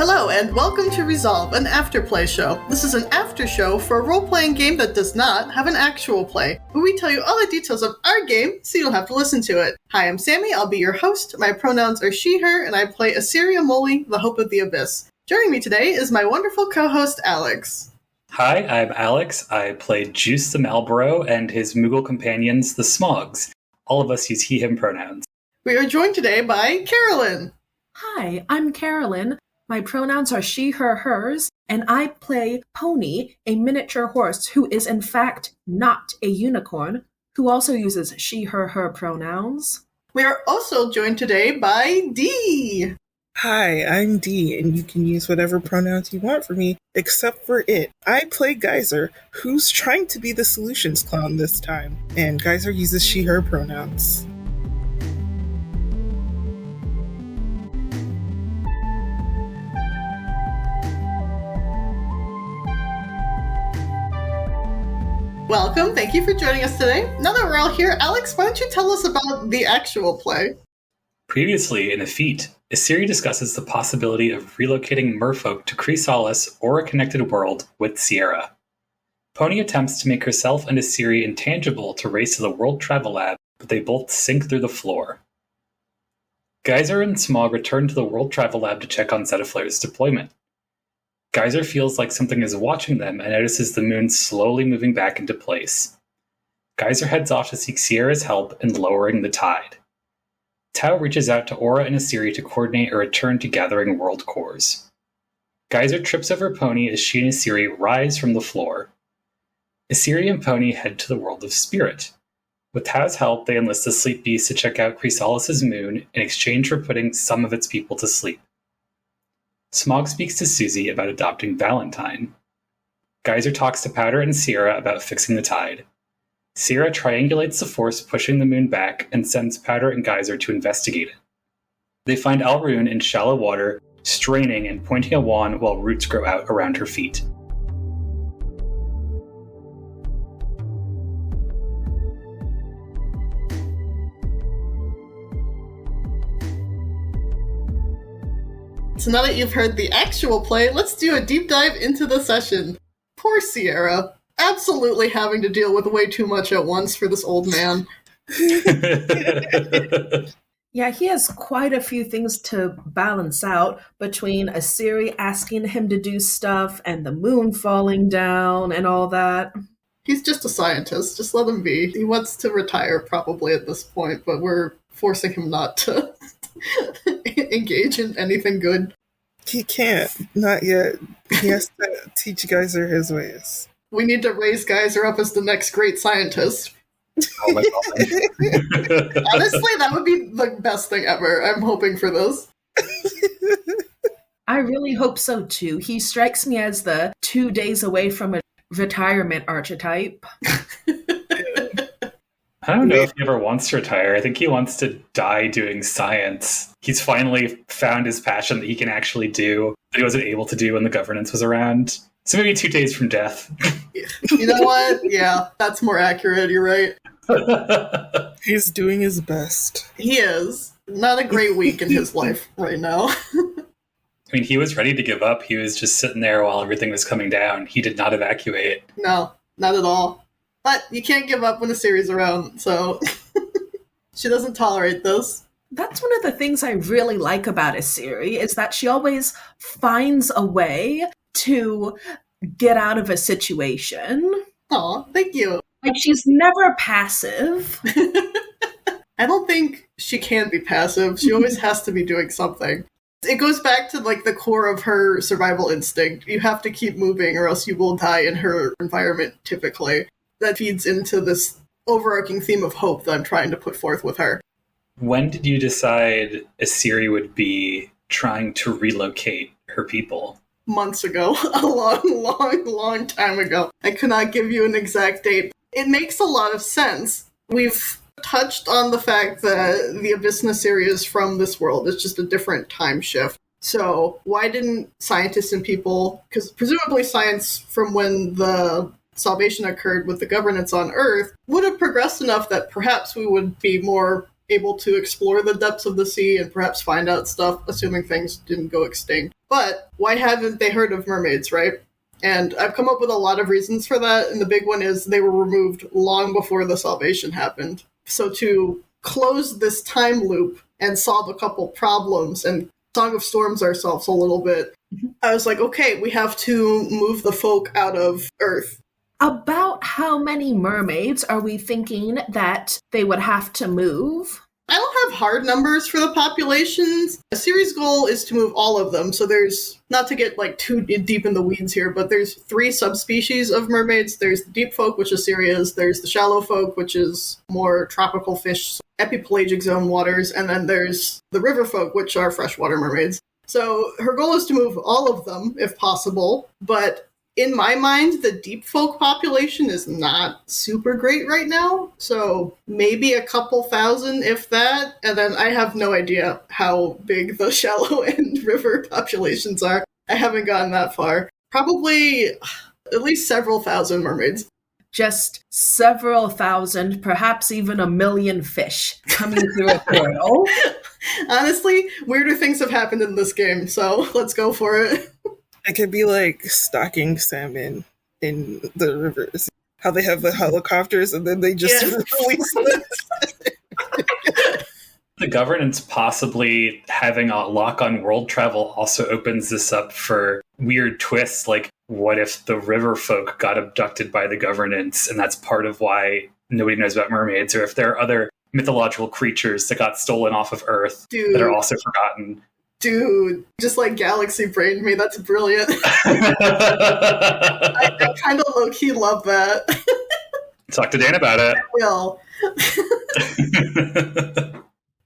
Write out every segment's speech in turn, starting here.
Hello, and welcome to Resolve, an afterplay show. This is an after show for a role-playing game that does not have an actual play, where we tell you all the details of our game so you don't have to listen to it. Hi, I'm Sammie, I'll be your host. My pronouns are she, her, and I play Isiri, the Hope of the Abyss. Joining me today is my wonderful co-host, Alex. Hi, I'm Alex. I play Juice the Marlboro and his Moogle companions, the Smogs. All of us use he, him pronouns. We are joined today by Carolyn. Hi, I'm Carolyn. My pronouns are she, her, hers, and I play Poni, a miniature horse who is in fact not a unicorn, who also uses she, her, her pronouns. We are also joined today by Dee. Hi, I'm Dee, and you can use whatever pronouns you want for me, except for it. I play Geyser, who's trying to be the solutions clown this time, and Geyser uses she, her pronouns. Welcome, thank you for joining us today. Now that we're all here, Alex, why don't you tell us about the actual play? Previously in EFFETE, Isiri discusses the possibility of relocating merfolk to Chrysalis or a connected world with Sierra. Poni attempts to make herself and Isiri intangible to race to the World Travel Lab, but they both sink through the floor. Geyser and Smog return to the World Travel Lab to check on Zetaflare's deployment. Geyser feels like something is watching them and notices the moon slowly moving back into place. Geyser heads off to seek Sierra's help in lowering the tide. Tao reaches out to Aura and Isiri to coordinate a return to gathering world cores. Geyser trips over Poni as she and Isiri rise from the floor. Isiri and Poni head to the world of spirit. With Tao's help, they enlist the Sleep Beast to check out Chrysalis' moon in exchange for putting some of its people to sleep. Smog speaks to Susie about adopting Valentine. Geyser talks to Powder and Sierra about fixing the tide. Sierra triangulates the force pushing the moon back and sends Powder and Geyser to investigate it. They find Alrune in shallow water, straining and pointing a wand while roots grow out around her feet. So now that you've heard the actual play, let's do a deep dive into the session. Poor Sierra. Absolutely having to deal with way too much at once for this old man. Yeah, he has quite a few things to balance out between Isiri asking him to do stuff and the moon falling down and all that. He's just a scientist. Just let him be. He wants to retire probably at this point, but we're forcing him not to engage in anything good. He can't. Not yet. He has to teach Geyser his ways. We need to raise Geyser up as the next great scientist. Oh my God. Honestly, that would be the best thing ever. I'm hoping for this. I really hope so too. He strikes me as the 2 days away from a retirement archetype. I don't know if he ever wants to retire. I think he wants to die doing science. He's finally found his passion that he can actually do, that he wasn't able to do when the governance was around. So maybe 2 days from death. You know what? Yeah, that's more accurate. You're right. He's doing his best. He is. Not a great week in his life right now. I mean, he was ready to give up. He was just sitting there while everything was coming down. He did not evacuate. No, not at all. But you can't give up when Isiri's around, so she doesn't tolerate this. That's one of the things I really like about Isiri, is that she always finds a way to get out of a situation. Aw, thank you. Like, she's never passive. I don't think she can be passive. She always has to be doing something. It goes back to, like, the core of her survival instinct. You have to keep moving or else you will die in her environment, typically. That feeds into this overarching theme of hope that I'm trying to put forth with her. When did you decide Isiri would be trying to relocate her people? Months ago. A long time ago. I could not give you an exact date. It makes a lot of sense. We've touched on the fact that the Abyssness area is from this world. It's just a different time shift. So why didn't scientists and people, because presumably science from when the salvation occurred with the governance on Earth, would have progressed enough that perhaps we would be more able to explore the depths of the sea and perhaps find out stuff, assuming things didn't go extinct. But why haven't they heard of mermaids, right? And I've come up with a lot of reasons for that, and the big one is they were removed long before the Salvation happened. So to close this time loop and solve a couple problems and Song of Storms ourselves a little bit, I was like, okay, we have to move the folk out of Earth. About how many mermaids are we thinking that they would have to move? I don't have hard numbers for the populations. A series goal is to move all of them. So there's, not to get like too deep in the weeds here, but there's 3 subspecies of mermaids. There's the deep folk, which is Sirius. There's the shallow folk, which is more tropical fish, epipelagic zone waters. And then there's the river folk, which are freshwater mermaids. So her goal is to move all of them, if possible. But in my mind, the deep folk population is not super great right now. So maybe a couple thousand, if that. And then I have no idea how big the shallow and river populations are. I haven't gotten that far. Probably at least several thousand mermaids. Just several thousand, perhaps even 1 million fish coming through a portal. Honestly, weirder things have happened in this game, so let's go for it. It could be like stocking salmon in the rivers. How they have the helicopters and then they just release them. The governance possibly having a lock on world travel also opens this up for weird twists. Like, what if the river folk got abducted by the governance and that's part of why nobody knows about mermaids? Or if there are other mythological creatures that got stolen off of Earth that are also forgotten. Dude, just like galaxy brained me. That's brilliant. I kind of low-key love that. Talk to Dan about it. I will.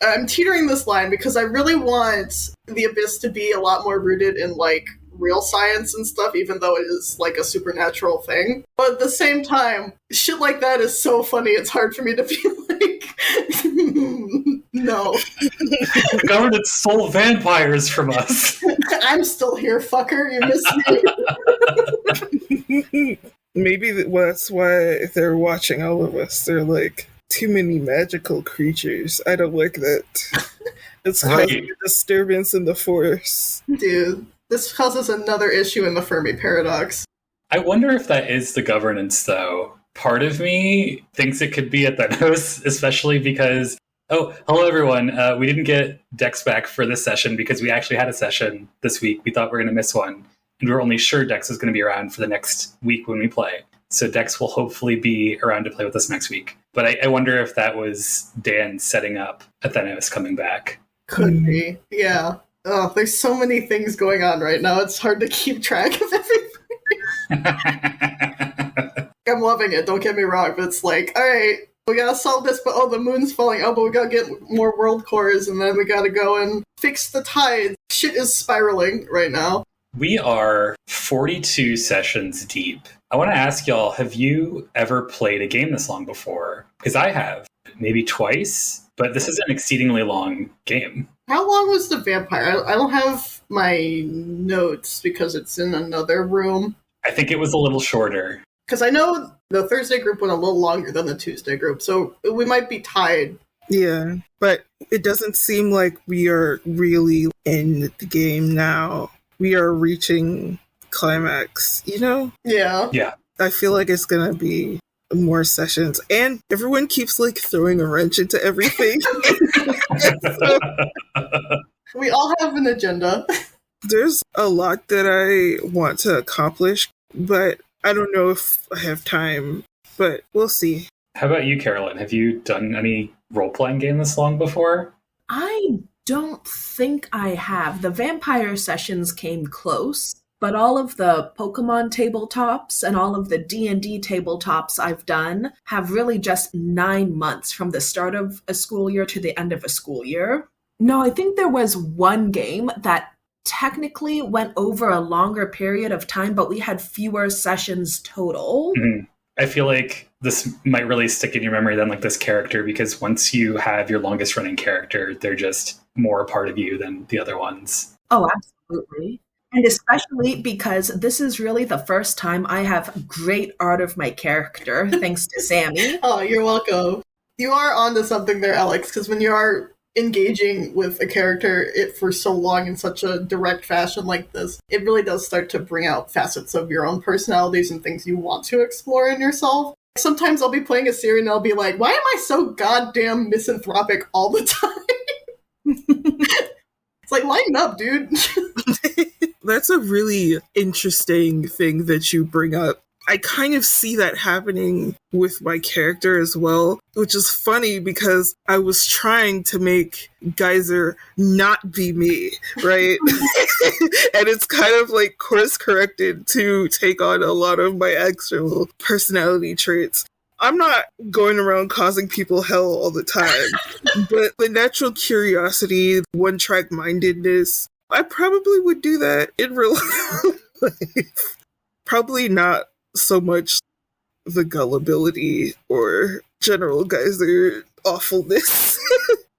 I'm teetering this line because I really want the Abyss to be a lot more rooted in, like, real science and stuff, even though it is, like, a supernatural thing. But at the same time, shit like that is so funny, it's hard for me to be like, no. The government stole vampires from us. I'm still here, fucker. You missed me. Maybe that's why they're watching all of us. They're like, too many magical creatures. I don't like that. It's causing a disturbance in the force. Dude, this causes another issue in the Fermi paradox. I wonder if that is the governance, though. Part of me thinks it could be at Thanos, especially because, oh, hello everyone. We didn't get Dex back for this session because we actually had a session this week. We thought we were going to miss one. And we were only sure Dex was going to be around for the next week when we play. So Dex will hopefully be around to play with us next week. But I wonder if that was Dan setting up Athenos coming back. Could be, yeah. Oh, there's so many things going on right now. It's hard to keep track of everything. I'm loving it, don't get me wrong, but it's like, alright, we gotta solve this, but oh, the moon's falling. Oh, but we gotta get more world cores, and then we gotta go and fix the tides. Shit is spiraling right now. We are 42 sessions deep. I want to ask y'all, have you ever played a game this long before? Because I have, maybe twice, but this is an exceedingly long game. How long was the vampire? I don't have my notes because it's in another room. I think it was a little shorter. Because I know the Thursday group went a little longer than the Tuesday group, so we might be tied. Yeah, but it doesn't seem like we are really in the game now. We are reaching climax, you know? Yeah. Yeah. I feel like it's gonna be more sessions, and everyone keeps like throwing a wrench into everything. So, we all have an agenda. there's a lot that I want to accomplish, but I don't know if I have time, but we'll see. How about you, Carolyn? Have you done any role-playing game this long before? I don't think I have. The vampire sessions came close, but all of the Pokemon tabletops and all of the D&D tabletops I've done have really just 9 months from the start of a school year to the end of a school year. No, I think there was one game that technically went over a longer period of time, but we had fewer sessions total. Mm-hmm. I feel like this might really stick in your memory than like this character, because once you have your longest running character, they're just more a part of you than the other ones. Oh, absolutely. And especially because this is really the first time I have great art of my character, thanks to Sammie. Oh, you're welcome. You are onto something there, Alex, because when you are engaging with a character for so long in such a direct fashion like this, it really does start to bring out facets of your own personalities and things you want to explore in yourself. Sometimes I'll be playing Isiri and I'll be like, why am I so goddamn misanthropic all the time? It's like, lighten up, dude. That's a really interesting thing that you bring up. I kind of see that happening with my character as well, which is funny because I was trying to make Geyser not be me, right? And it's kind of like course corrected to take on a lot of my actual personality traits. I'm not going around causing people hell all the time, but the natural curiosity, one-track mindedness, I probably would do that in real life. Probably not so much the gullibility or general Geyser awfulness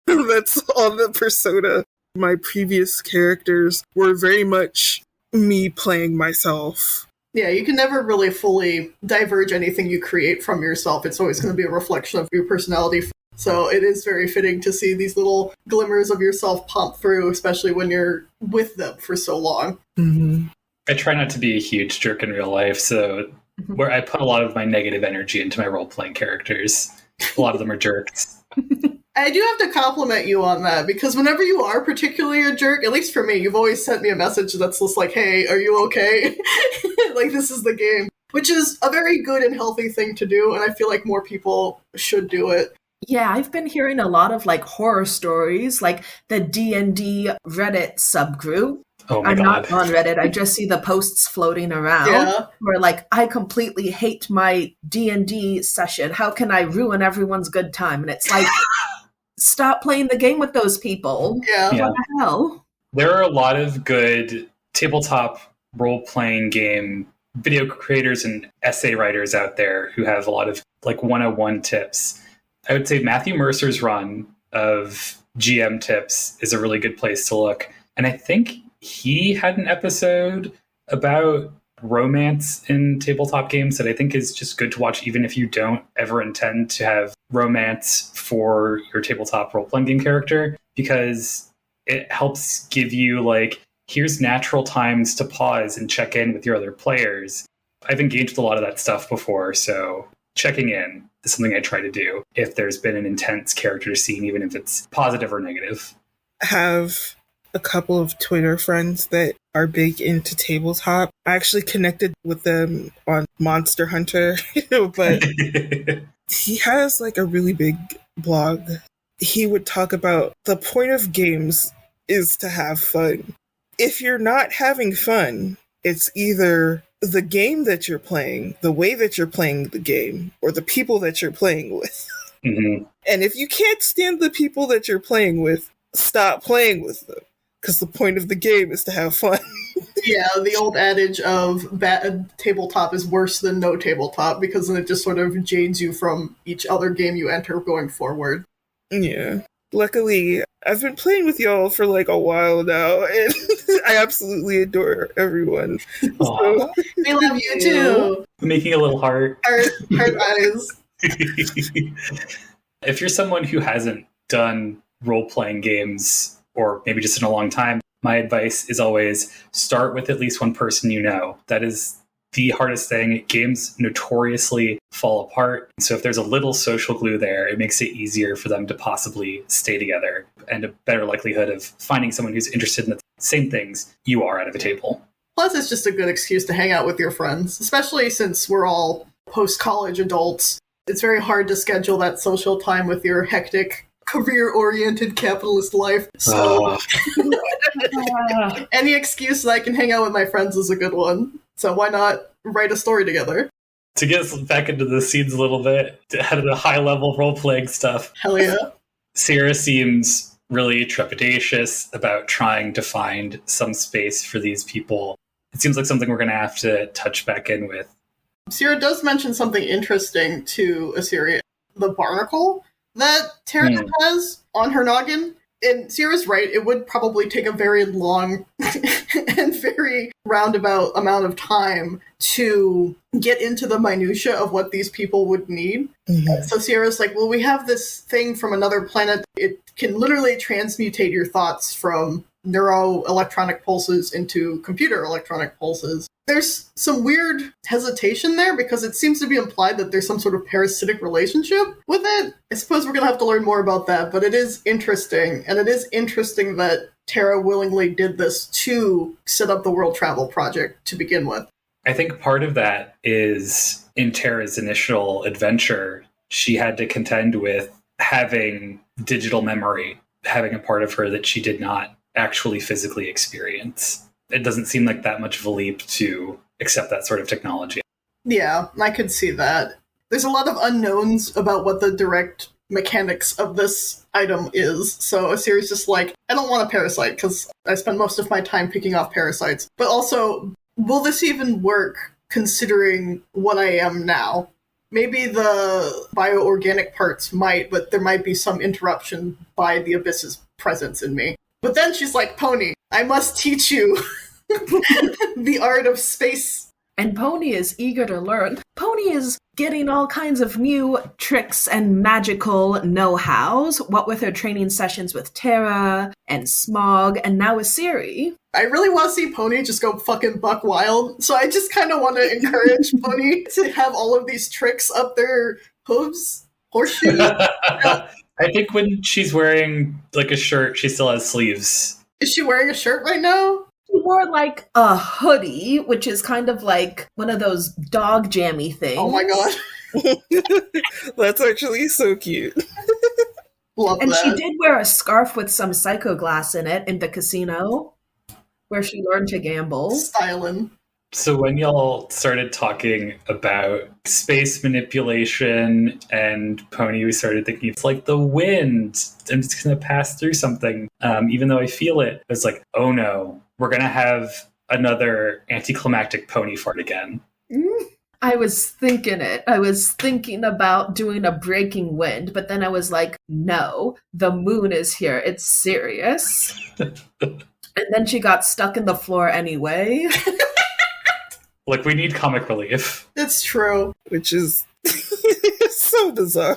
that's on the persona. My previous characters were very much me playing myself. Yeah, you can never really fully diverge anything you create from yourself. It's always going to be a reflection of your personality. So it is very fitting to see these little glimmers of yourself pop through, especially when you're with them for so long. Mm-hmm. I try not to be a huge jerk in real life, so where I put a lot of my negative energy into my role-playing characters. A lot of them are jerks. I do have to compliment you on that, because whenever you are particularly a jerk, at least for me, you've always sent me a message that's just like, hey, are you okay? Like, this is the game. Which is a very good and healthy thing to do, and I feel like more people should do it. Yeah, I've been hearing a lot of like horror stories, like the D&D Reddit subgroup. Oh my I'm God. not on Reddit. I just see the posts floating around where like, I completely hate my D&D session. How can I ruin everyone's good time? And it's like, stop playing the game with those people. Yeah. What the hell? There are a lot of good tabletop role-playing game video creators and essay writers out there who have a lot of like 101 tips. I would say Matthew Mercer's run of GM tips is a really good place to look. And I think he had an episode about romance in tabletop games that I think is just good to watch, even if you don't ever intend to have romance for your tabletop role-playing game character, because it helps give you like, here's natural times to pause and check in with your other players. I've engaged with a lot of that stuff before, so checking in is something I try to do if there's been an intense character scene, even if it's positive or negative. Have a couple of Twitter friends that are big into tabletop. I actually connected with them on Monster Hunter, but he has like a really big blog. He would talk about the point of games is to have fun. If you're not having fun, it's either the game that you're playing, the way that you're playing the game, or the people that you're playing with. Mm-hmm. And if you can't stand the people that you're playing with, stop playing with them. Because the point of the game is to have fun. Yeah, the old adage of bad tabletop is worse than no tabletop, because then it just sort of jades you from each other game you enter going forward. Yeah. Luckily, I've been playing with y'all for like a while now, and I absolutely adore everyone. So, We love you too. Making a little heart. Heart eyes. If you're someone who hasn't done role-playing games, or maybe just in a long time, my advice is always start with at least one person you know. That is the hardest thing. Games notoriously fall apart. So if there's a little social glue there, it makes it easier for them to possibly stay together, and a better likelihood of finding someone who's interested in the same things you are out of a table. Plus, it's just a good excuse to hang out with your friends, especially since we're all post-college adults. It's very hard to schedule that social time with your hectic, career-oriented capitalist life. So any excuse that I can hang out with my friends is a good one. So why not write a story together? To get us back into the scenes a little bit, to have the high-level role-playing stuff. Hell yeah. Sierra seems really trepidatious about trying to find some space for these people. It seems like something we're going to have to touch back in with. Sierra does mention something interesting to Isiri, the barnacle that Tara has on her noggin. And Sierra's right, it would probably take a very long and very roundabout amount of time to get into the minutia of what these people would need. Mm-hmm. So Sierra's like, well, we have this thing from another planet. It can literally transmutate your thoughts from neuroelectronic pulses into computer electronic pulses. There's some weird hesitation there because it seems to be implied that there's some sort of parasitic relationship with it. I suppose we're going to have to learn more about that, but it is interesting. And it is interesting that Tara willingly did this to set up the World Travel Project to begin with. I think part of that is in Tara's initial adventure, she had to contend with having digital memory, having a part of her that she did not actually physically experience. It doesn't seem like that much of a leap to accept that sort of technology. Yeah, I could see that. There's a lot of unknowns about what the direct mechanics of this item is. So Isiri's just like, I don't want a parasite because I spend most of my time picking off parasites. But also, will this even work considering what I am now? Maybe the bioorganic parts might, but there might be some interruption by the Abyss's presence in me. But then she's like, Poni, I must teach you the art of space. And Poni is eager to learn. Poni is getting all kinds of new tricks and magical know-hows, what with her training sessions with Tara and Smog and now Isiri. I really want to see Poni just go fucking buck wild, so I just kind of want to encourage Poni to have all of these tricks up their hooves, horseshoes. I think when she's wearing like a shirt, she still has sleeves. Is she wearing a shirt right now? She wore like a hoodie, which is kind of like one of those dog jammy things. Oh my god. That's actually so cute. Love and that. She did wear a scarf with some psycho glass in it in the casino, where she learned to gamble. Styling. So when y'all started talking about space manipulation and Poni, we started thinking it's like the wind. I'm just going to pass through something. Even though I feel it, it's like, oh no, we're going to have another anticlimactic Poni fart again. I was thinking it. I was thinking about doing a breaking wind, but then I was like, no, the moon is here. It's serious. And then she got stuck in the floor anyway. Like, we need comic relief. It's true. Which is so bizarre.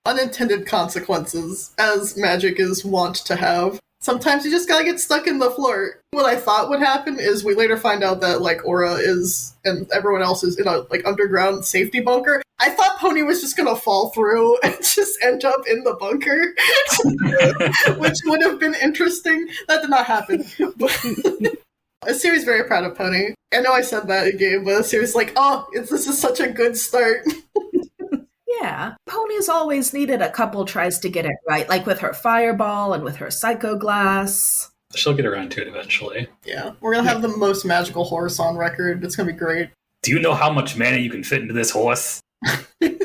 Unintended consequences, as magic is wont to have. Sometimes you just gotta get stuck in the floor. What I thought would happen is we later find out that, like, Aura is, and everyone else is in a, like, underground safety bunker. I thought Poni was just gonna fall through and just end up in the bunker, which would have been interesting. That did not happen. Isiri's very proud of Poni. I know I said that in game, but Isiri's like, oh, this is such a good start. Yeah. Poni's always needed a couple tries to get it right, like with her fireball and with her psycho glass. She'll get around to it eventually. Yeah, we're gonna have the most magical horse on record. It's gonna be great. Do you know how much mana you can fit into this horse?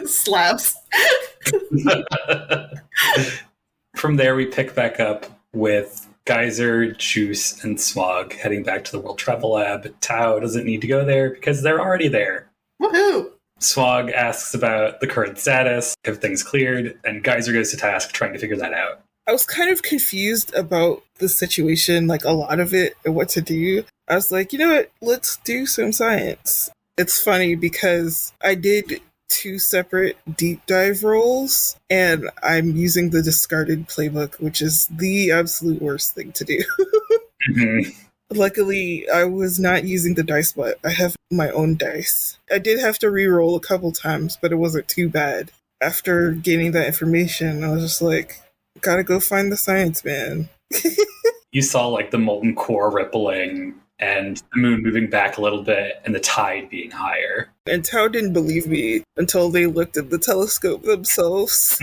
Slaps. From there, we pick back up with Geyser, Juice, and Smog heading back to the World Travel Lab. Tao doesn't need to go there because they're already there. Woohoo! Smog asks about the current status, have things cleared, and Geyser goes to task trying to figure that out. I was kind of confused about the situation, like a lot of it, and what to do. I was like, you know what, let's do some science. It's funny because I did 2 separate deep dive rolls, and I'm using the discarded playbook, which is the absolute worst thing to do. Mm-hmm. Luckily, I was not using the dice bot. I have my own dice. I did have to re-roll a couple times, but it wasn't too bad. After getting that information, I was just like, gotta go find the science, man. You saw like the molten core rippling and the moon moving back a little bit and the tide being higher. And Tao didn't believe me until they looked at the telescope themselves.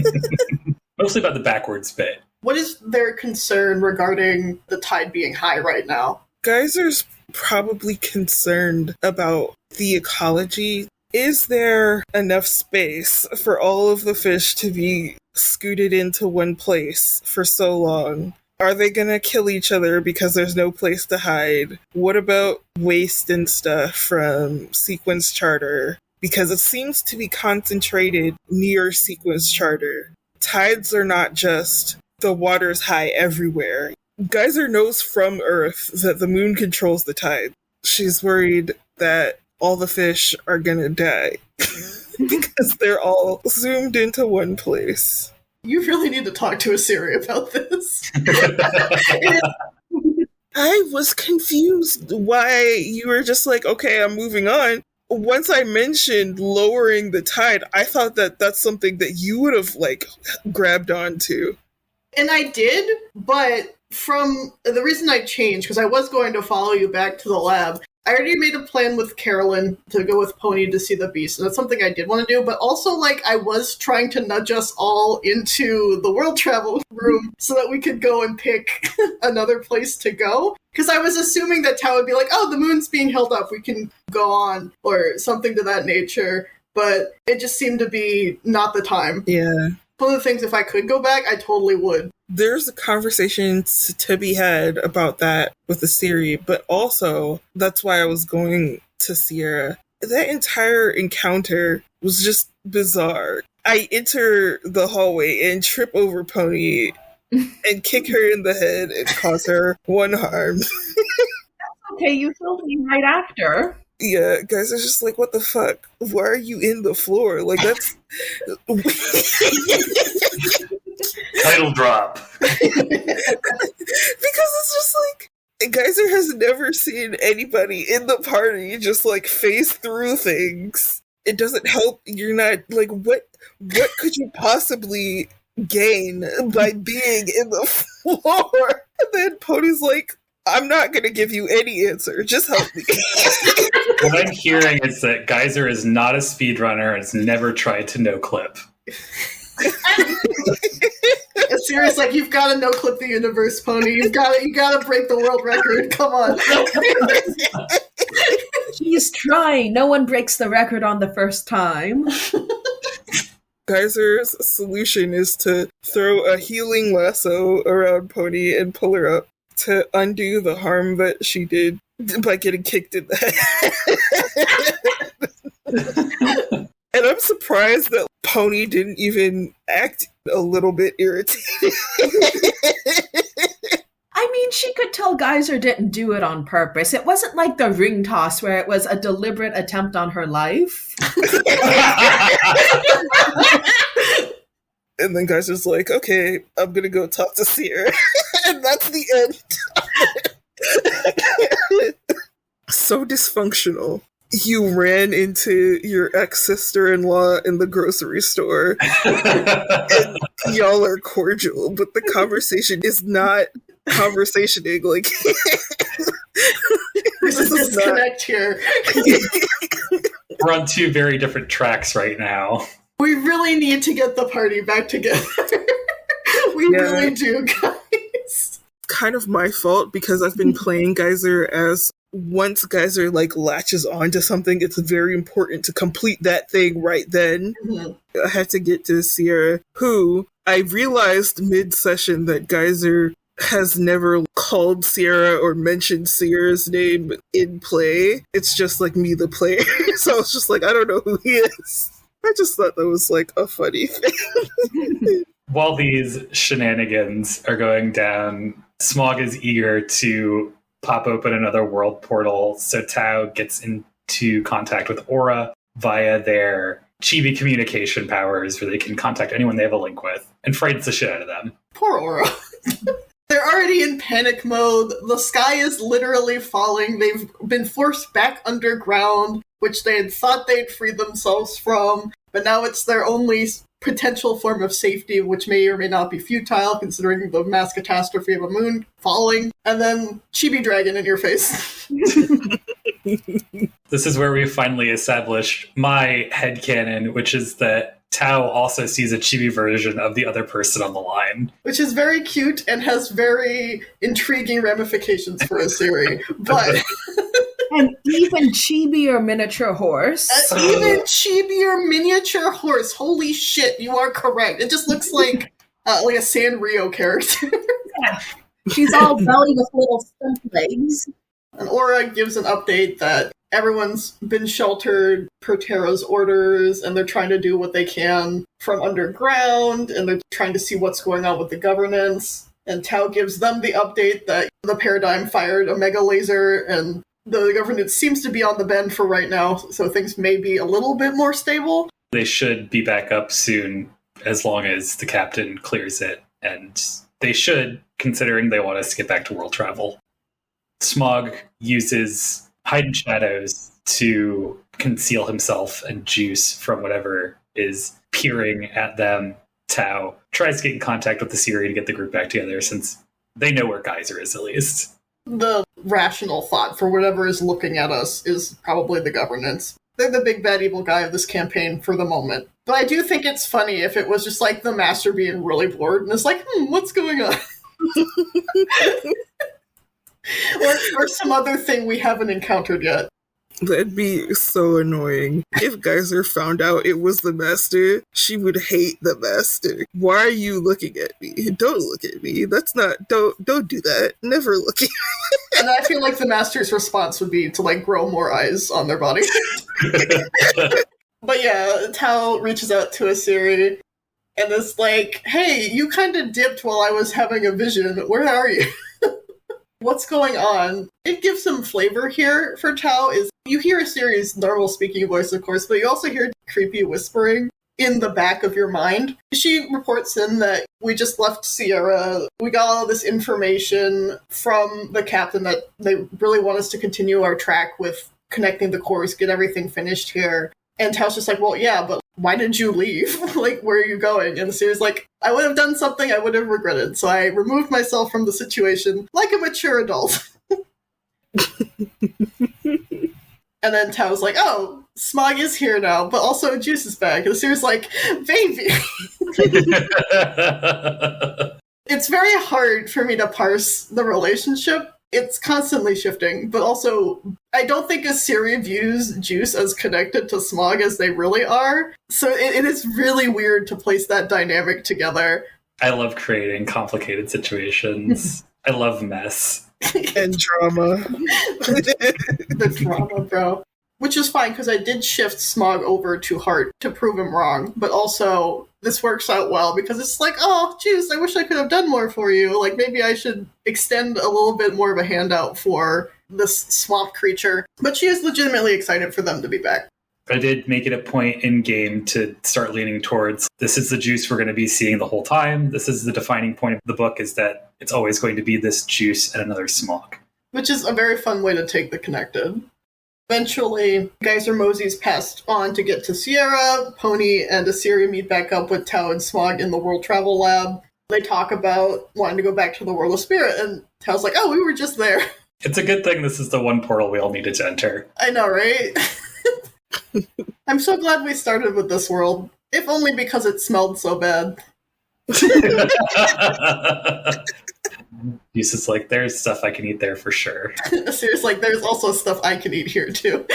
Mostly about the backwards bit. What is their concern regarding the tide being high right now? Geyser's probably concerned about the ecology. Is there enough space for all of the fish to be scooted into one place for so long? Are they gonna kill each other because there's no place to hide? What about waste and stuff from Sequence Charter? Because it seems to be concentrated near Sequence Charter. Tides are not just the water's high everywhere. Geyser knows from Earth that the moon controls the tide. She's worried that all the fish are gonna die because they're all zoomed into one place. You really need to talk to Isiri about this. I was confused why you were just like, okay, I'm moving on. Once I mentioned lowering the tide, I thought that that's something that you would have, like, grabbed onto. And I did, but from the reason I changed, because I was going to follow you back to the lab, I already made a plan with Carolyn to go with Poni to see the beast, and that's something I did want to do, but also, like, I was trying to nudge us all into the world travel room so that we could go and pick another place to go, because I was assuming that Tao would be like, oh, the moon's being held up, we can go on, or something to that nature, but it just seemed to be not the time. Yeah. One of the things, if I could go back, I totally would. There's a conversation to be had about that with Isiri, but also that's why I was going to Sierra. That entire encounter was just bizarre. I enter the hallway and trip over Poni and kick her in the head and cause her one harm. Okay, you killed me right after. Yeah, guys are just like, what the fuck? Why are you in the floor? Like, that's... Title drop. Because it's just like, Geyser has never seen anybody in the party just, like, phase through things. It doesn't help. You're not, like, what could you possibly gain by being in the floor? And then Pony's like, I'm not going to give you any answer. Just help me. What I'm hearing is that Geyser is not a speedrunner and has never tried to no-clip. Serious, like, you've got to no-clip the universe, Poni. You got to break the world record. Come on. She's trying. No one breaks the record on the first time. Geyser's solution is to throw a healing lasso around Poni and pull her up to undo the harm that she did by getting kicked in the head. And I'm surprised that Poni didn't even act a little bit irritated. I mean, she could tell Geyser didn't do it on purpose. It wasn't like the ring toss where it was a deliberate attempt on her life. And then Geyser's like, okay, I'm gonna go talk to Sierra. And that's the end. So dysfunctional. You ran into your ex-sister-in-law in the grocery store. And y'all are cordial, but the conversation is not conversationing. Like, There's a disconnect here. We're on two very different tracks right now. We really need to get the party back together. We really do, guys. Kind of my fault because I've been playing Geyser as once Geyser, like, latches onto something, it's very important to complete that thing right then. Mm-hmm. I had to get to Sierra, who I realized mid-session that Geyser has never called Sierra or mentioned Sierra's name in play. It's just, like, me, the player. So I was just like, I don't know who he is. I just thought that was, like, a funny thing. While these shenanigans are going down, Smog is eager to pop open another world portal, so Tao gets into contact with Aura via their chibi communication powers, where they can contact anyone they have a link with, and frightens the shit out of them. Poor Aura. They're already in panic mode. The sky is literally falling. They've been forced back underground, which they had thought they'd free themselves from, but now it's their only potential form of safety, which may or may not be futile, considering the mass catastrophe of a moon falling, and then chibi dragon in your face. This is where we finally establish my headcanon, which is that Tao also sees a chibi version of the other person on the line. Which is very cute and has very intriguing ramifications for Isiri, but... An even chibier miniature horse. An even chibier miniature horse. Holy shit, you are correct. It just looks like a Sanrio character. Yeah. She's all belly with little stump legs. And Aura gives an update that everyone's been sheltered per Terra's orders, and they're trying to do what they can from underground, and they're trying to see what's going on with the governance. And Tao gives them the update that the Paradigm fired a mega laser, and the government seems to be on the bend for right now, so things may be a little bit more stable. They should be back up soon, as long as the captain clears it. And they should, considering they want us to get back to world travel. Smog uses hide in shadows to conceal himself and Juice from whatever is peering at them. Tao tries to get in contact with the Isiri to get the group back together, since they know where Geyser is, at least. The rational thought for whatever is looking at us is probably the governance. They're the big bad evil guy of this campaign for the moment. But I do think it's funny if it was just like the master being really bored and it's like, what's going on? or some other thing we haven't encountered yet. That'd be so annoying. If Geyser found out it was the master, she would hate the master. Why are you looking at me? Don't look at me. That's not, don't do that. Never look at me. And I feel like the master's response would be to like grow more eyes on their body. But yeah, Tao reaches out to Isiri and is like, hey, you kind of dipped while I was having a vision. Where are you? What's going on? It gives some flavor here for Tao. Is you hear Isiri's normal speaking voice, of course, but you also hear creepy whispering in the back of your mind. She reports in that we just left Sierra. We got all this information from the captain that they really want us to continue our track with connecting the cores, get everything finished here. And Tao's just like, well, yeah, but why did you leave? Like, where are you going? And Siri's like, I would have done something I would have regretted, so I removed myself from the situation like a mature adult. And then Tao's like, oh, Smog is here now, but also Juice is back. And Siri's like, baby! It's very hard for me to parse the relationship. It's constantly shifting, but also I don't think Isiri views Juice as connected to Smog as they really are. So it is really weird to place that dynamic together. I love creating complicated situations. I love mess. And drama. The drama, bro. Which is fine, because I did shift Smog over to Heart to prove him wrong, but also this works out well, because it's like, oh, geez, I wish I could have done more for you. Like, maybe I should extend a little bit more of a handout for this swamp creature. But she is legitimately excited for them to be back. I did make it a point in-game to start leaning towards, this is the Juice we're going to be seeing the whole time. This is the defining point of the book, is that it's always going to be this Juice and another Smog. Which is a very fun way to take the connected. Eventually, Geyser moseys passed on to get to Sierra. Poni and Isiri meet back up with Tao and Smog in the World Travel Lab. They talk about wanting to go back to the World of Spirit, and Tao's like, oh, we were just there. It's a good thing this is the one portal we all needed to enter. I know, right? I'm so glad we started with this world, if only because it smelled so bad. Juice is like, there's stuff I can eat there for sure. Seriously, like, there's also stuff I can eat here too.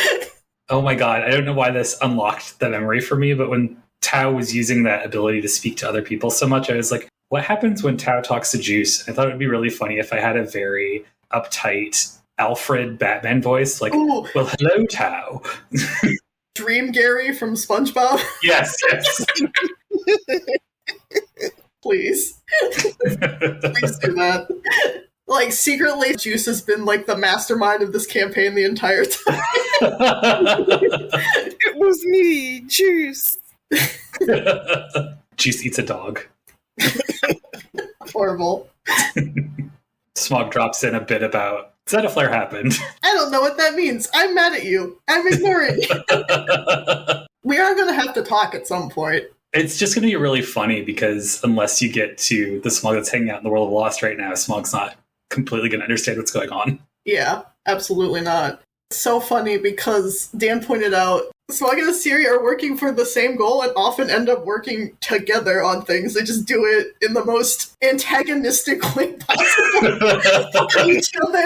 Oh my god, I don't know why this unlocked the memory for me, but when Tao was using that ability to speak to other people so much, I was like, what happens when Tao talks to Juice? I thought it would be really funny if I had a very uptight Alfred Batman voice, like, ooh, well, hello, Tao. Dream Gary from SpongeBob? Yes. Please. Please do that. Like, secretly, Juice has been, like, the mastermind of this campaign the entire time. It was me, Juice. Juice eats a dog. Horrible. Smog drops in a bit about, Zetaflare happened. I don't know what that means. I'm mad at you. I'm ignoring you. We are going to have to talk at some point. It's just going to be really funny because unless you get to the Smog that's hanging out in the world of Lost right now, Smog's not completely going to understand what's going on. Yeah, absolutely not. It's so funny because Dan pointed out Smog and Isiri are working for the same goal and often end up working together on things. They just do it in the most antagonistic way possible for each other.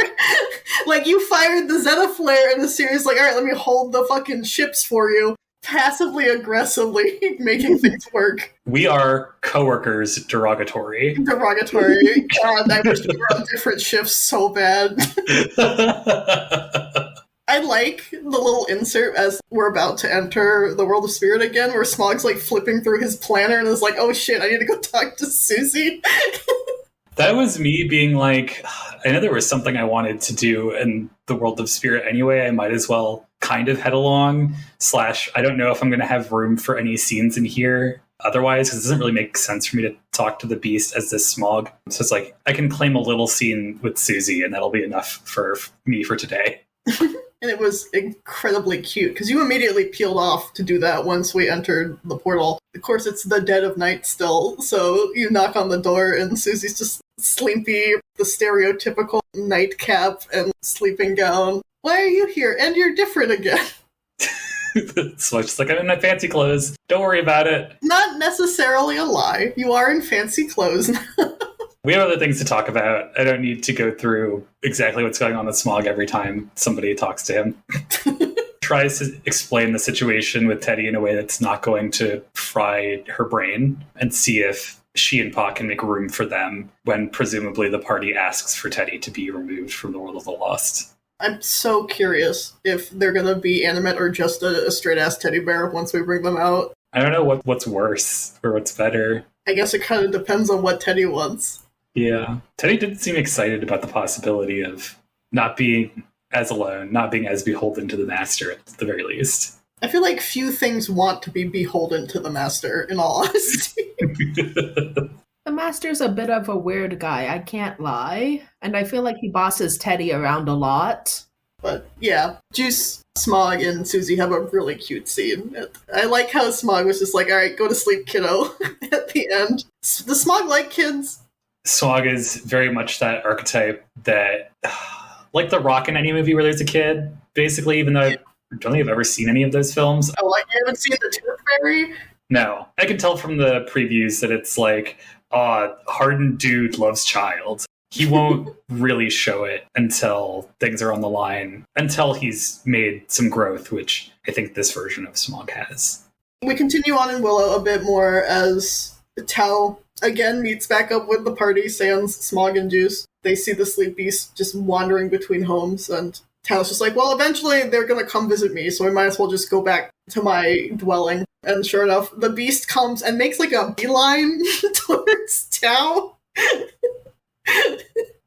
Like, you fired the Zetaflare and Isiri's like, all right, let me hold the fucking ships for you. Passively aggressively making things work. We are coworkers derogatory. Derogatory. God, I wish we were on different shifts so bad. I like the little insert as we're about to enter the world of spirit again, where Smog's like flipping through his planner and is like, oh shit, I need to go talk to Susie. That was me being like, I know there was something I wanted to do in the world of spirit anyway. I might as well kind of head along. / I don't know if I'm going to have room for any scenes in here otherwise, because it doesn't really make sense for me to talk to the beast as this Smog. So it's like, I can claim a little scene with Susie, and that'll be enough for me for today. And it was incredibly cute, because you immediately peeled off to do that once we entered the portal. Of course, it's the dead of night still, so you knock on the door, and Susie's just sleepy, the stereotypical nightcap and sleeping gown. Why are you here? And you're different again. So it's just like, I'm in my fancy clothes. Don't worry about it. Not necessarily a lie. You are in fancy clothes. We have other things to talk about. I don't need to go through exactly what's going on with Smog every time somebody talks to him. Tries to explain the situation with Teddy in a way that's not going to fry her brain, and see if she and Pa can make room for them when presumably the party asks for Teddy to be removed from the world of the lost. I'm so curious if they're going to be animate or just a straight-ass teddy bear once we bring them out. I don't know what's worse or what's better. I guess it kind of depends on what Teddy wants. Yeah. Teddy didn't seem excited about the possibility of not being as alone, not being as beholden to the master at the very least. I feel like few things want to be beholden to the master, in all honesty. The master's a bit of a weird guy, I can't lie. And I feel like he bosses Teddy around a lot. But yeah, Juice, Smog, and Susie have a really cute scene. I like how Smog was just like, all right, go to sleep, kiddo, at the end. Does Smog like kids? Smog is very much that archetype that, like the Rock in any movie where there's a kid, basically, even though I don't think I've ever seen any of those films. Oh, like you haven't seen The Tooth Fairy? No. I can tell from the previews that it's like, hardened dude loves child. He won't really show it until things are on the line, until he's made some growth, which I think this version of Smog has. We continue on in Willow a bit more as Tao again meets back up with the party, sans Smog and Juice. They see the sleep beast just wandering between homes, and Tao's just like, well, eventually they're going to come visit me, so I might as well just go back to my dwelling. And sure enough, the beast comes and makes like a beeline towards Tao.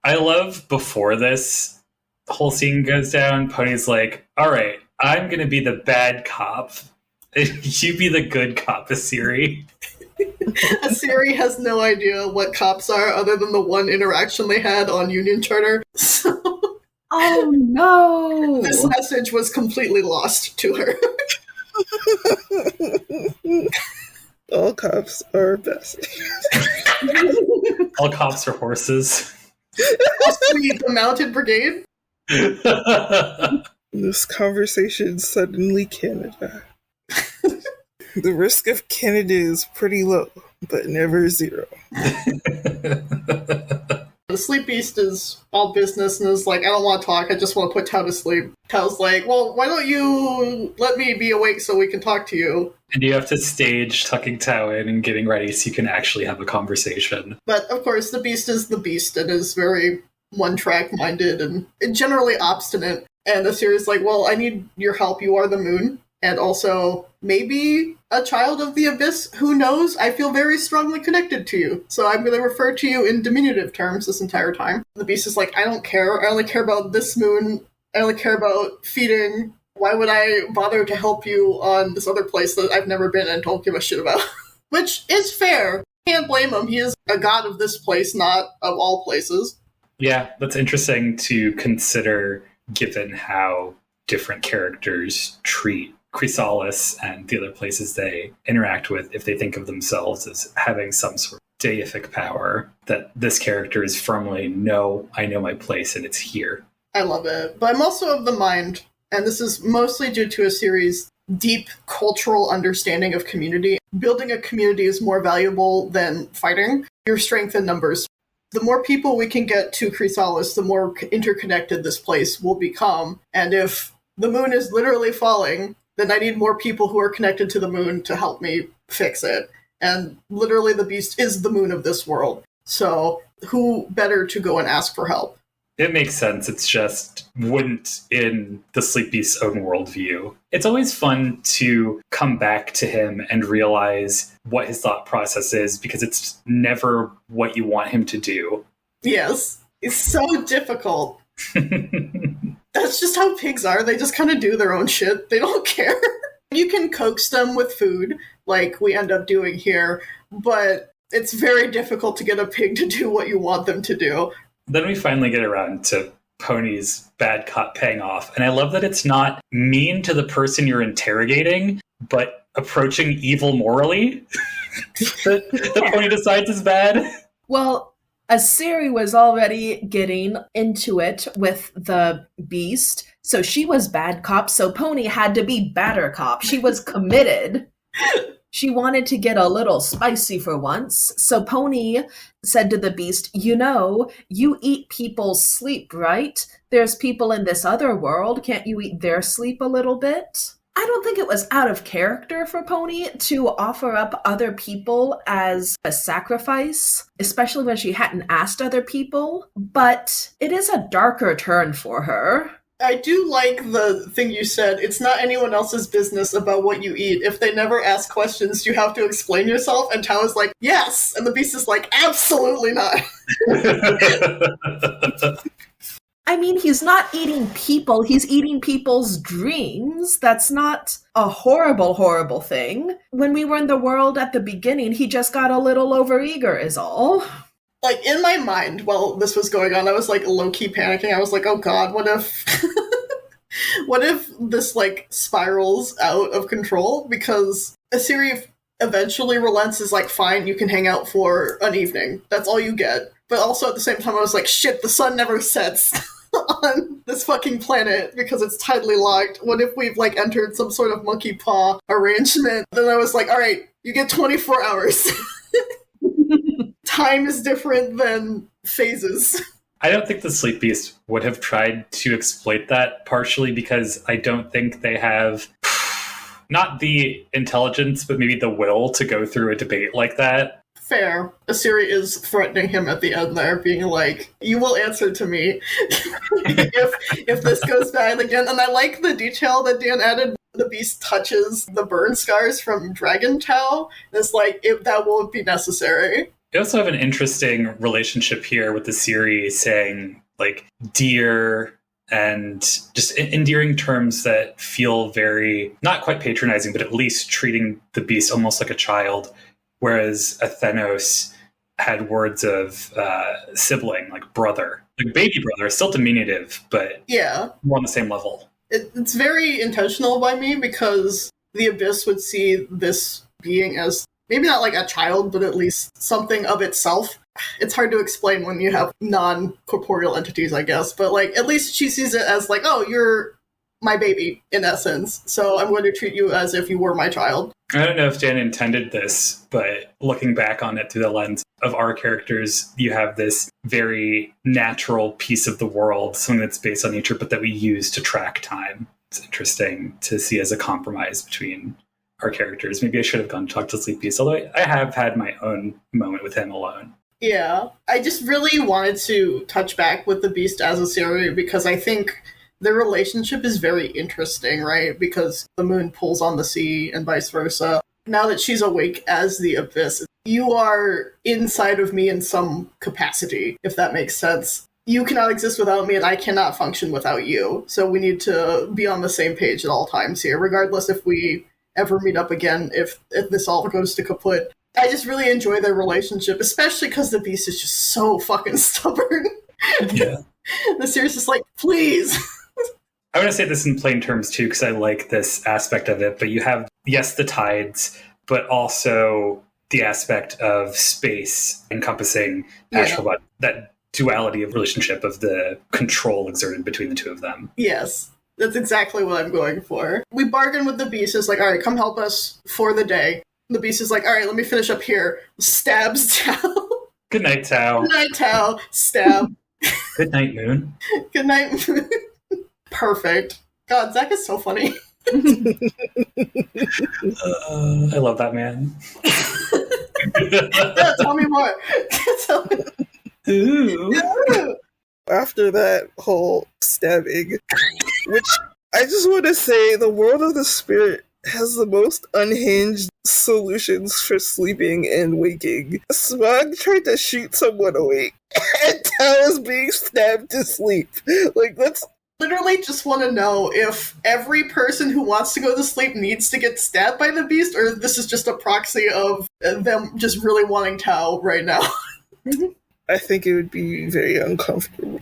I love before this whole scene goes down, Pony's like, all right, I'm going to be the bad cop. You be the good cop, Isiri. Isiri has no idea what cops are other than the one interaction they had on Union Charter. So Oh no! this message was completely lost to her. All cops are best. All cops are horses. Possibly the Mounted Brigade. This conversation suddenly Canada. The risk of Canada is pretty low, but never zero. The sleep beast is all business and is like, I don't want to talk, I just want to put Tao to sleep. Tao's like, well, why don't you let me be awake so we can talk to you? And you have to stage tucking Tao in and getting ready so you can actually have a conversation. But of course, the beast is the beast and is very one-track minded and generally obstinate. And the series is like, well, I need your help, you are the moon. And also, maybe a child of the abyss, who knows? I feel very strongly connected to you. So I'm going to refer to you in diminutive terms this entire time. The beast is like, I don't care. I only care about this moon. I only care about feeding. Why would I bother to help you on this other place that I've never been and don't give a shit about? Which is fair. Can't blame him. He is a god of this place, not of all places. Yeah, that's interesting to consider given how different characters treat Chrysalis and the other places they interact with if they think of themselves as having some sort of deific power, that this character is firmly, no, I know my place and it's here. I love it. But I'm also of the mind, and this is mostly due to a series' deep cultural understanding of community. Building a community is more valuable than fighting. Your strength in numbers. The more people we can get to Chrysalis, the more interconnected this place will become. And if the moon is literally falling, then I need more people who are connected to the moon to help me fix it. And literally the beast is the moon of this world. So who better to go and ask for help? It makes sense. It's just wouldn't in the Sleep Beast's own worldview. It's always fun to come back to him and realize what his thought process is, because it's never what you want him to do. Yes. It's so difficult. That's just how pigs are. They just kind of do their own shit. They don't care. You can coax them with food, like we end up doing here, but it's very difficult to get a pig to do what you want them to do. Then we finally get around to Poni's bad cop paying off. And I love that it's not mean to the person you're interrogating, but approaching evil morally that Poni decides is bad. Well, Isiri was already getting into it with the beast, so she was bad cop, so Poni had to be badder cop. She was committed. She wanted to get a little spicy for once, so Poni said to the beast, you know, you eat people's sleep, right? There's people in this other world. Can't you eat their sleep a little bit? I don't think it was out of character for Poni to offer up other people as a sacrifice, especially when she hadn't asked other people, but it is a darker turn for her. I do like the thing you said. It's not anyone else's business about what you eat. If they never ask questions, you have to explain yourself. And Tao is like, yes. And the beast is like, absolutely not. I mean, he's not eating people. He's eating people's dreams. That's not a horrible, horrible thing. When we were in the world at the beginning, he just got a little overeager is all. Like, in my mind, while this was going on, I was, like, low-key panicking. I was like, oh god, what if... what if this, like, spirals out of control? Because Isiri eventually relents, is like, fine, you can hang out for an evening. That's all you get. But also, at the same time, I was like, shit, the sun never sets on this fucking planet because it's tidally locked. What if we've, like, entered some sort of monkey paw arrangement? Then I was like, alright, you get 24 hours. Time is different than phases. I don't think the Sleep Beast would have tried to exploit that, partially because I don't think they have not the intelligence, but maybe the will to go through a debate like that. Fair. Isiri is threatening him at the end there, being like, you will answer to me if this goes bad again. And I like the detail that Dan added. The beast touches the burn scars from Dragon Tao. It's like, if that won't be necessary. You also have an interesting relationship here with the Isiri saying, like, dear, and just endearing terms that feel very, not quite patronizing, but at least treating the beast almost like a child. Whereas Athenos had words of sibling, like brother. Like baby brother, still diminutive, but yeah, more on the same level. It's very intentional by me because the Abyss would see this being as maybe not like a child, but at least something of itself. It's hard to explain when you have non-corporeal entities, I guess. But, like, at least she sees it as, like, oh, you're my baby, in essence. So I'm going to treat you as if you were my child. I don't know if Dan intended this, but looking back on it through the lens of our characters, you have this very natural piece of the world, something that's based on nature, but that we use to track time. It's interesting to see as a compromise between our characters. Maybe I should have gone to talk to Sleep Beast, although I have had my own moment with him alone. Yeah, I just really wanted to touch back with the Beast as Isiri because I think their relationship is very interesting, right? Because the moon pulls on the sea and vice versa. Now that she's awake as the Abyss, you are inside of me in some capacity, if that makes sense. You cannot exist without me and I cannot function without you. So we need to be on the same page at all times here, regardless if we ever meet up again, if this all goes to kaput. I just really enjoy their relationship, especially because the Beast is just so fucking stubborn. Yeah. The series is like, please. I want to say this in plain terms, too, because I like this aspect of it. But you have, yes, the tides, but also the aspect of space encompassing actual that duality of relationship of the control exerted between the two of them. Yes. That's exactly what I'm going for. We bargain with the Beast. It's like, all right, come help us for the day. The Beast is like, all right, let me finish up here. Stabs Tao. Good night, Tao. Good night, Tao. Stab. Good night, Moon. Good night, Moon. Perfect. God, Zach is so funny. I love that man. Yeah, tell me more. Tell me. Ooh. After that whole stabbing, which I just want to say, the world of the spirit has the most unhinged solutions for sleeping and waking. Smog tried to shoot someone awake, and Tao is being stabbed to sleep. Like, that's... Literally just want to know if every person who wants to go to sleep needs to get stabbed by the beast, or this is just a proxy of them just really wanting Tao right now. I think it would be very uncomfortable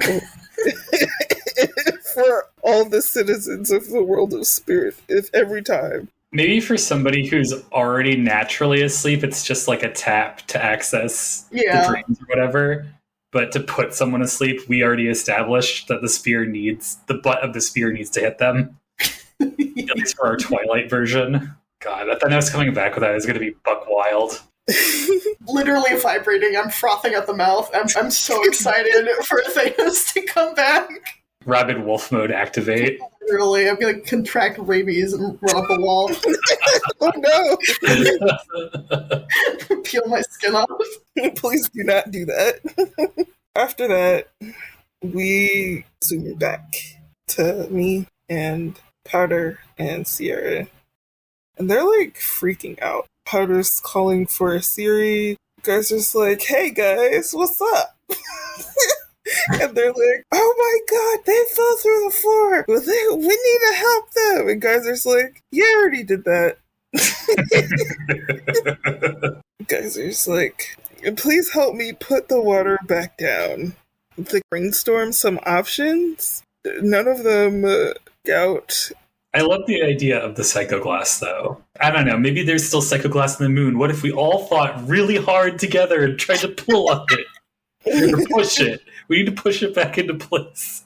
for all the citizens of the world of spirit if every time. Maybe for somebody who's already naturally asleep, it's just like a tap to access the dreams or whatever. But to put someone asleep, we already established that the butt of the spear needs to hit them. At least for our Twilight version. God, I was coming back with that. It's going to be buck wild. Literally vibrating. I'm frothing at the mouth. I'm so excited for Thanos to come back. Rabid wolf mode activate. Literally, I'm going to contract rabies and run up a wall. Oh no! Peel my skin off. Please do not do that. After that, we zoom back to me and Powder and Sierra. And they're like freaking out. Powder's calling for Isiri. Geyser's like, hey guys, what's up? And they're like, oh my god, they fell through the floor. We need to help them. And Geyser's like, yeah, I already did that. Geyser's like, please help me put the water back down. They brainstorm some options. None of them out. I love the idea of the psychoglass, though. I don't know, maybe there's still psychoglass in the moon. What if we all fought really hard together and tried to pull on it? Or push it. We need to push it back into place.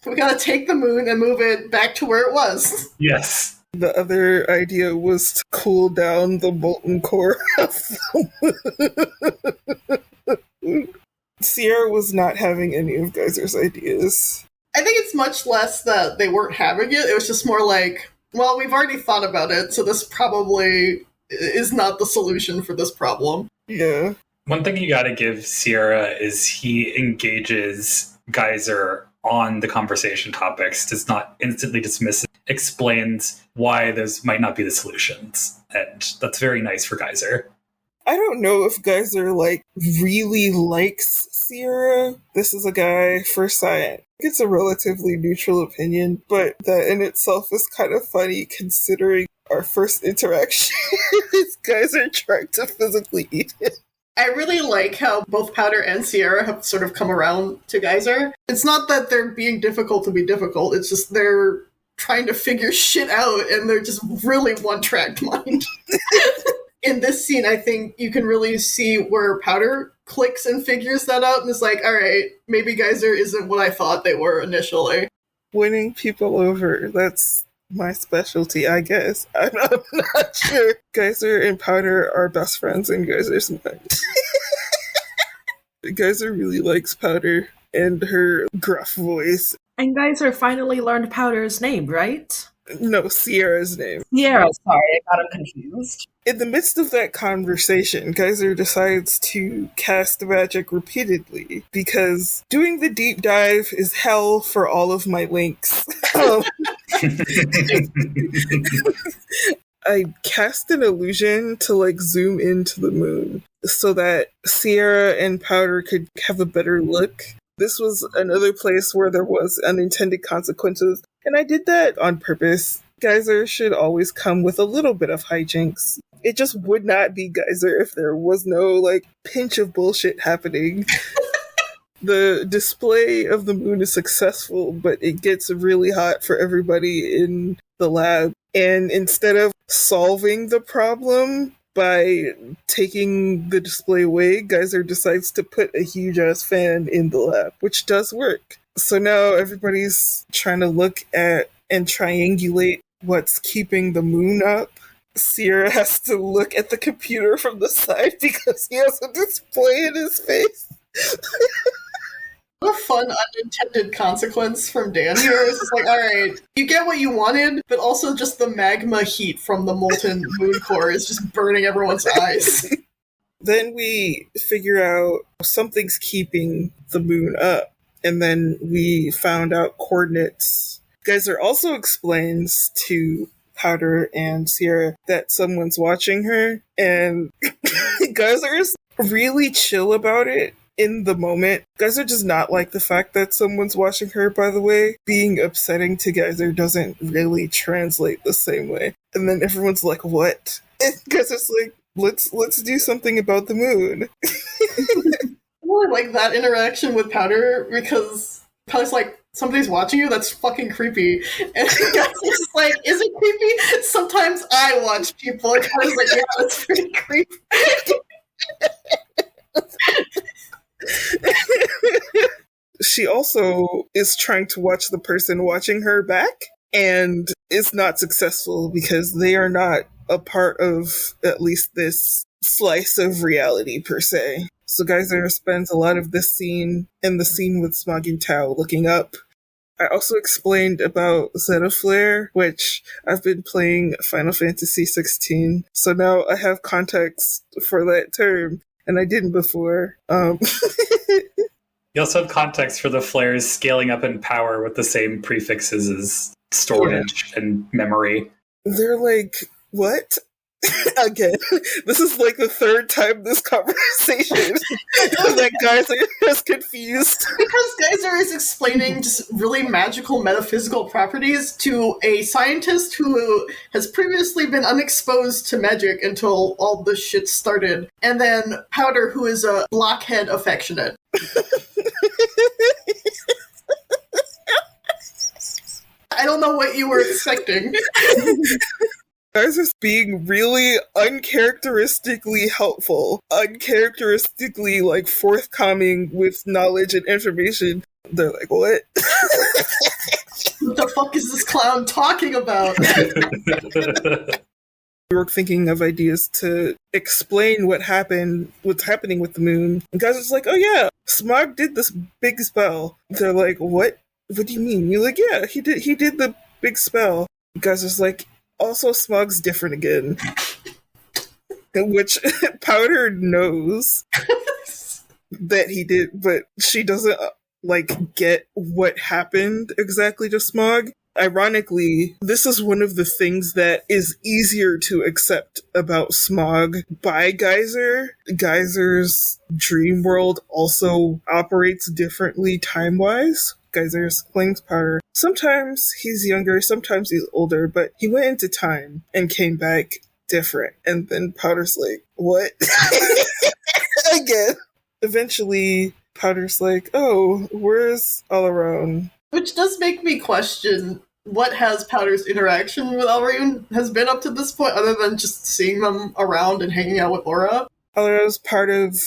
We gotta take the moon and move it back to where it was. Yes. The other idea was to cool down the molten core of the moon. Sierra was not having any of Geyser's ideas. I think it's much less that they weren't having it. It was just more like, well, we've already thought about it, so this probably is not the solution for this problem. Yeah. One thing you gotta give Sierra is he engages Geyser on the conversation topics, does not instantly dismiss it, explains why those might not be the solutions. And that's very nice for Geyser. I don't know if Geyser, really likes Sierra. This is a guy for science. It's a relatively neutral opinion, but that in itself is kind of funny considering our first interaction is Geyser trying to physically eat it. I really like how both Powder and Sierra have sort of come around to Geyser. It's not that they're being difficult to be difficult, it's just they're trying to figure shit out and they're just really one-track mind. In this scene, I think you can really see where Powder clicks and figures that out and is like, alright, maybe Geyser isn't what I thought they were initially. Winning people over, that's my specialty, I guess. I'm not sure. Geyser and Powder are best friends in Geyser's mind. Geyser really likes Powder and her gruff voice. And Geyser finally learned Powder's name, right? No, Sierra's name. Sierra, sorry, I got him confused. In the midst of that conversation, Geyser decides to cast magic repeatedly because doing the deep dive is hell for all of my links. I cast an illusion to zoom into the moon so that Sierra and Powder could have a better look. This was another place where there was unintended consequences, and I did that on purpose. Geyser should always come with a little bit of hijinks. It just would not be Geyser if there was no, pinch of bullshit happening. The display of the moon is successful, but it gets really hot for everybody in the lab. And instead of solving the problem by taking the display away, Geyser decides to put a huge-ass fan in the lab, which does work. So now everybody's trying to look at and triangulate what's keeping the moon up. Sierra has to look at the computer from the side because he has a display in his face. What a fun unintended consequence from Dan here. It's just alright, you get what you wanted, but also just the magma heat from the molten moon core is just burning everyone's eyes. Then we figure out something's keeping the moon up, and then we found out coordinates. Geyser also explains to Powder and Sierra that someone's watching her, and Geyser's really chill about it in the moment. Geyser does not like the fact that someone's watching her, by the way. Being upsetting to Geyser doesn't really translate the same way. And then everyone's like, what? And Geyser's like, let's do something about the moon. I really like that interaction with Powder, because Powder's like, somebody's watching you? That's fucking creepy. And Geyser's like, is it creepy? Sometimes I watch people. And Powder's like, yeah, that's pretty creepy. She also is trying to watch the person watching her back and is not successful because they are not a part of at least this slice of reality per se. So Geyser spends a lot of this scene and the scene with Smog and Tao looking up. I also explained about Zetaflare, which I've been playing Final Fantasy 16, so now I have context for that term, and I didn't before. You also have context for the flares scaling up in power with the same prefixes as storage and memory. They're like, what? Again, this is like the third time this conversation that Geyser is confused. Because Geyser is explaining just really magical metaphysical properties to a scientist who has previously been unexposed to magic until all this shit started. And then Powder, who is a blockhead affectionate. I don't know what you were expecting. Geyser's being really uncharacteristically helpful, uncharacteristically, like, forthcoming with knowledge and information. They're like, what? What the fuck is this clown talking about? We were thinking of ideas to explain what's happening with the moon. And Geyser's like, oh yeah, Smog did this big spell. They're like, what? What do you mean? You're like, yeah, he did the big spell. Geyser's like, also, Smog's different again. Which Powder knows that he did, but she doesn't, get what happened exactly to Smog. Ironically, this is one of the things that is easier to accept about Smog by Geyser. Geyser's dream world also operates differently time-wise. Geyser explains Powder. Sometimes he's younger, sometimes he's older, but he went into time and came back different. And then Powder's like, what? Again. Eventually, Powder's like, oh, where's All-Around? Which does make me question what has Powder's interaction with Alraune has been up to this point, other than just seeing them around and hanging out with Aura. All-Around's part of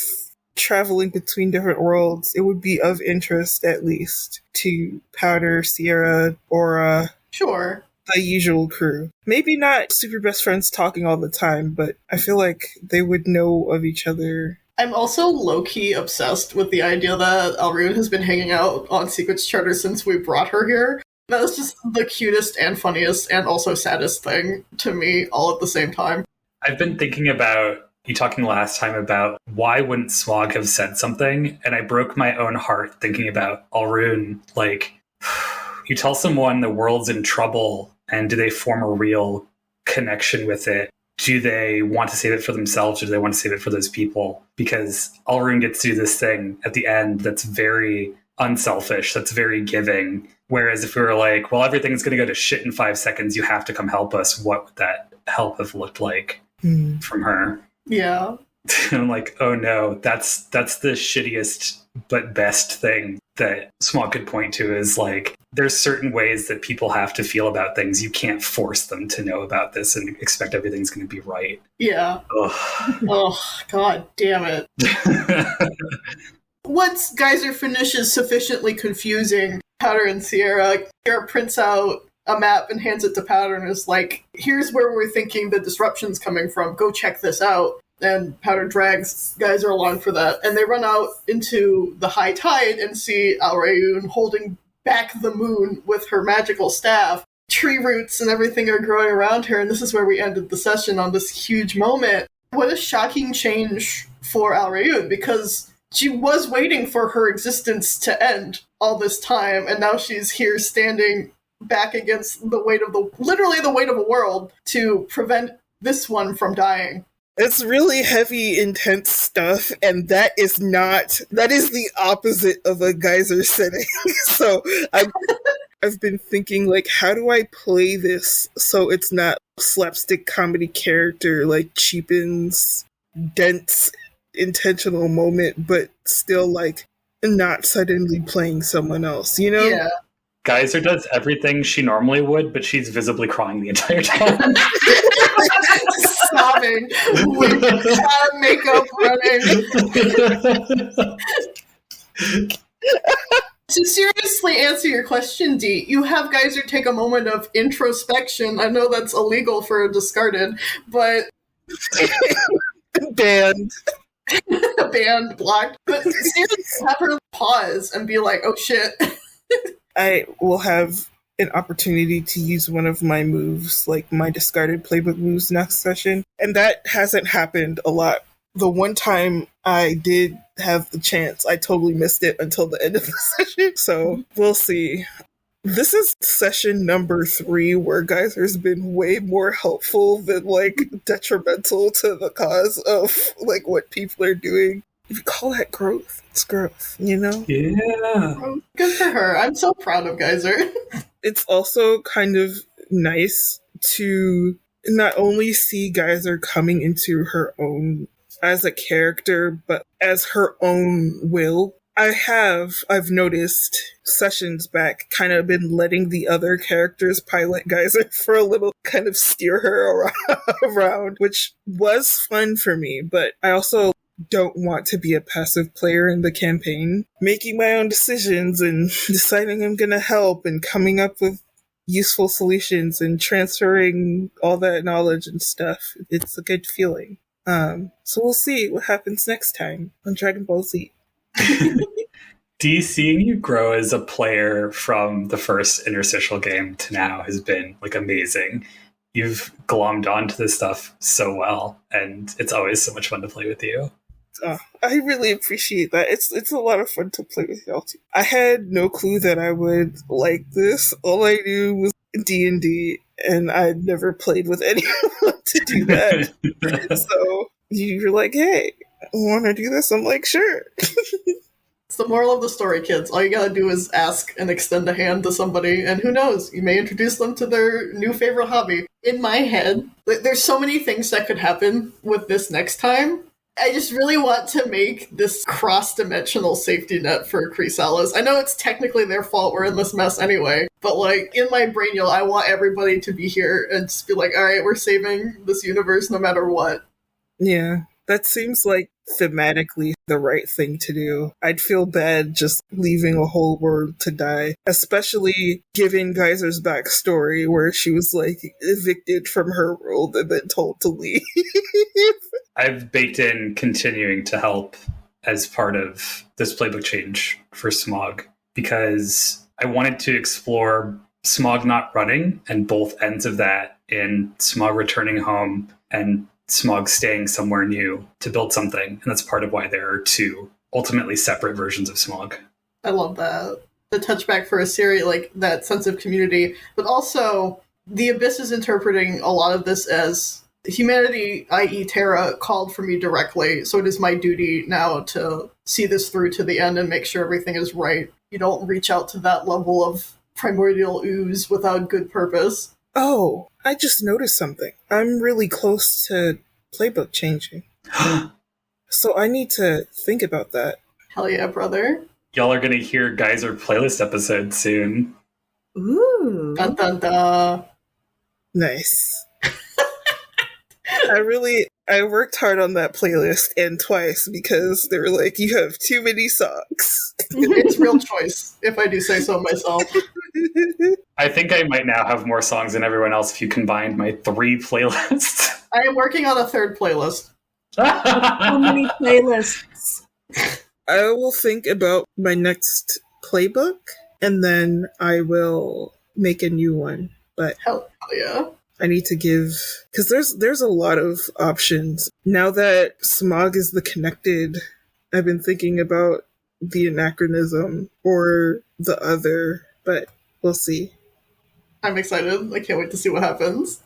traveling between different worlds. It would be of interest, at least, to Powder, Sierra, Aura. Sure. The usual crew. Maybe not super best friends talking all the time, but I feel like they would know of each other. I'm also low-key obsessed with the idea that Alraune has been hanging out on Secret's Charter since we brought her here. That was just the cutest and funniest and also saddest thing to me all at the same time. I've been thinking about you talking last time about why wouldn't Smog have said something, and I broke my own heart thinking about Alraune. Like, you tell someone the world's in trouble, and do they form a real connection with it? Do they want to save it for themselves, or do they want to save it for those people? Because Alraune gets to do this thing at the end that's very unselfish, that's very giving. Whereas if we were like, well, everything's going to go to shit in 5 seconds, you have to come help us, what would that help have looked like from her? Yeah. And I'm like, oh no, that's the shittiest but best thing that Smog could point to, is like, there's certain ways that people have to feel about things. You can't force them to know about this and expect everything's going to be right. Yeah. Ugh. Oh, god damn it. Once Geyser finishes sufficiently confusing Powder and Sierra prints out a map and hands it to Powder and is like, here's where we're thinking the disruption's coming from. Go check this out. And Powder drags Geyser along for that. And they run out into the high tide and see Alraune holding back the moon with her magical staff. Tree roots and everything are growing around her, and this is where we ended the session on this huge moment. What a shocking change for Alraune, because she was waiting for her existence to end all this time, and now she's here standing back against the weight of literally the weight of a world to prevent this one from dying. It's really heavy, intense stuff, and that is the opposite of a geyser setting. So I've been thinking, like, how do I play this so it's not slapstick comedy character, like, cheapens dense, intentional moment, but still, like, not suddenly playing someone else, you know? Yeah. Geyser does everything she normally would, but she's visibly crying the entire time. Sobbing with makeup running. To seriously answer your question, Dee, you have Geyser take a moment of introspection. I know that's illegal for a discarded, but... Banned. Banned, blocked. But seriously, have her pause and be like, oh shit. I will have an opportunity to use one of my moves, like my discarded playbook moves next session. And that hasn't happened a lot. The one time I did have the chance, I totally missed it until the end of the session. So we'll see. This is session number 3 where Geyser's been way more helpful than, like, detrimental to the cause of, like, what people are doing. If you call that growth, it's growth, you know? Yeah. Good for her. I'm so proud of Geyser. It's also kind of nice to not only see Geyser coming into her own as a character, but as her own will. I've noticed sessions back kind of been letting the other characters pilot Geyser for a little, kind of steer her around, which was fun for me, but I also don't want to be a passive player in the campaign, making my own decisions and deciding I'm gonna help and coming up with useful solutions and transferring all that knowledge and stuff. It's a good feeling. So we'll see what happens next time on Dragon Ball Z. Dee, seeing you grow as a player from the first interstitial game to now has been, like, amazing. You've glommed onto this stuff so well, and it's always so much fun to play with you. I really appreciate that. It's a lot of fun to play with y'all too. I had no clue that I would like this. All I knew was D&D, and I'd never played with anyone to do that. So you're like, hey, want to do this? I'm like, sure. It's the moral of the story, kids. All you gotta do is ask and extend a hand to somebody, and who knows, you may introduce them to their new favorite hobby. In my head, there's so many things that could happen with this next time. I just really want to make this cross-dimensional safety net for Chrysalis. I know it's technically their fault we're in this mess anyway, but, like, in my brain, I want everybody to be here and just be like, alright, we're saving this universe no matter what. Yeah, that seems like thematically the right thing to do. I'd feel bad just leaving a whole world to die, especially given Geyser's backstory where she was, like, evicted from her world and then told to leave. I've baked in continuing to help as part of this playbook change for Smog because I wanted to explore Smog not running and both ends of that in Smog returning home and Smog staying somewhere new to build something. And that's part of why there are 2 ultimately separate versions of Smog. I love that. The touchback for Isiri, like, that sense of community, but also the Abyss is interpreting a lot of this as humanity, i.e. Terra, called for me directly, so it is my duty now to see this through to the end and make sure everything is right. You don't reach out to that level of primordial ooze without good purpose. Oh, I just noticed something. I'm really close to playbook changing. So I need to think about that. Hell yeah, brother. Y'all are going to hear Geyser playlist episodes soon. Ooh. Dun dun dun. Nice. I worked hard on that playlist and twice because they were like, you have too many songs. It's real choice, if I do say so myself. I think I might now have more songs than everyone else if you combined my 3 playlists. I am working on a 3rd playlist. How many playlists? I will think about my next playbook and then I will make a new one. But Hell yeah. I need to give, because there's a lot of options. Now that Smog is the connected, I've been thinking about the anachronism or the other, but we'll see. I'm excited. I can't wait to see what happens.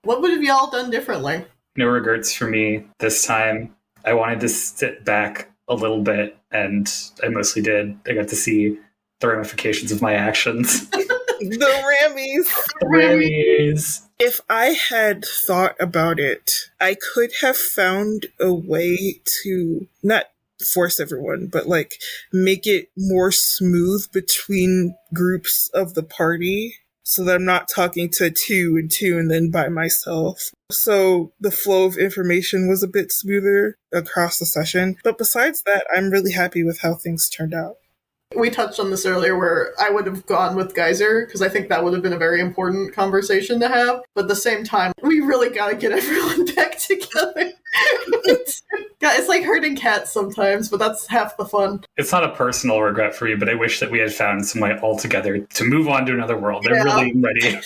What would have y'all done differently? No regrets for me this time. I wanted to sit back a little bit, and I mostly did. I got to see the ramifications of my actions. The Rammies. Rammies. If I had thought about it, I could have found a way to not force everyone, but like make it more smooth between groups of the party so that I'm not talking to two and then by myself. So the flow of information was a bit smoother across the session. But besides that, I'm really happy with how things turned out. We touched on this earlier where I would have gone with Geyser because I think that would have been a very important conversation to have. But at the same time, we really gotta get everyone back together. Yeah, it's like herding cats sometimes, but that's half the fun. It's not a personal regret for me, but I wish that we had found some way all together to move on to another world. I'm really ready.